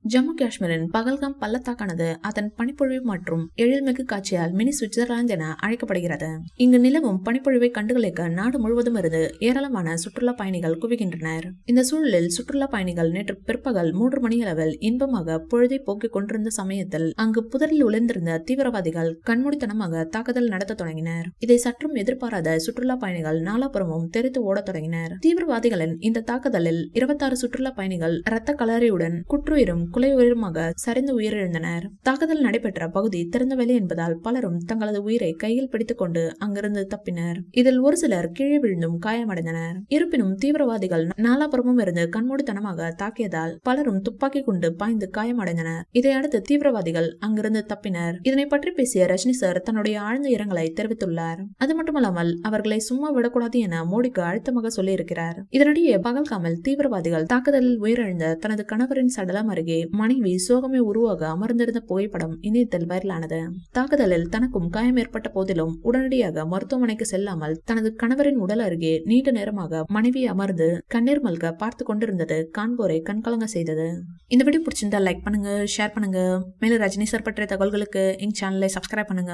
ஜம்மு காஷ்மீரின் பகல்காம் பள்ளத்தாக்கானது அதன் பனிப்பொழிவு மற்றும் எழில்மிகு காட்சியால் மினி சுவிட்சர்லாந்து என அழைக்கப்படுகிறது. இங்கு நிலவும் பனிப்பொழிவை கண்டுகளிக்க நாடு முழுவதும் இருந்து ஏராளமான சுற்றுலா பயணிகள் குவிகின்றனர். இந்த சூழலில் சுற்றுலா பயணிகள் நேற்று பிற்பகல் 3 மணியளவில் இன்பமாக பொழுதை போக்கிக் கொண்டிருந்த சமயத்தில் அங்கு புதரில் விழுந்திருந்த தீவிரவாதிகள் கண்மூடித்தனமாக தாக்குதல் நடத்த தொடங்கினர். இதை சற்றும் எதிர்பாராத சுற்றுலா பயணிகள் நாலாபுறமும் தெரித்து ஓடத் தொடங்கினர். தீவிரவாதிகளின் இந்த தாக்குதலில் 26 சுற்றுலா பயணிகள் இரத்த கலரியுடன் குற்றுயிரும் குலை உயிருமாக சரிந்து உயிரிழந்தனர். தாக்குதல் நடைபெற்ற பகுதி திறந்தவெளி என்பதால் பலரும் தங்களது உயிரை கையில் பிடித்துக் கொண்டு அங்கிருந்து தப்பினர். இதில் ஒரு சிலர் கீழே விழுந்தும் காயமடைந்தனர். இருப்பினும் தீவிரவாதிகள் நாலாபுறமும் இருந்து கண்மூடித்தனமாக தாக்கியதால் பலரும் துப்பாக்கி கொண்டு பாய்ந்து காயமடைந்தனர். இதையடுத்து தீவிரவாதிகள் அங்கிருந்து தப்பினர். இதனை பற்றி பேசிய ரஜினி சார் தன்னுடைய ஆழ்ந்த இரங்கலை தெரிவித்துள்ளார். அது மட்டுமல்லாமல் அவர்களை சும்மா விடக்கூடாது என மோடிக்கு அழுத்தமாக சொல்லியிருக்கிறார். இதனிடையே பகல்காமில் தீவிரவாதிகள் தாக்குதலில் உயிரிழந்த தனது கணவரின் சடலம் அருகே மனைவி சோகமே உருவாக அமர்ந்திருந்த புகைப்படம் இணையத்தில் வைரலானது. தாக்குதலில் தனக்கும் காயம் ஏற்பட்ட போதிலும் உடனடியாக மருத்துவமனைக்கு செல்லாமல் தனது கணவரின் உடல் அருகே நீண்ட நேரமாக மனைவி அமர்ந்து கண்ணீர் மல்க பார்த்து கொண்டிருந்தது காண்போரை கண்கலங்க செய்தது. இந்த வீடியோ பிடிச்சிருந்தா லைக் பண்ணுங்க, ஷேர் பண்ணுங்க. மேலும் ரஜினி சார் பற்றிய தகவல்களுக்கு எங்க சேனலை சப்ஸ்கிரைப் பண்ணுங்க.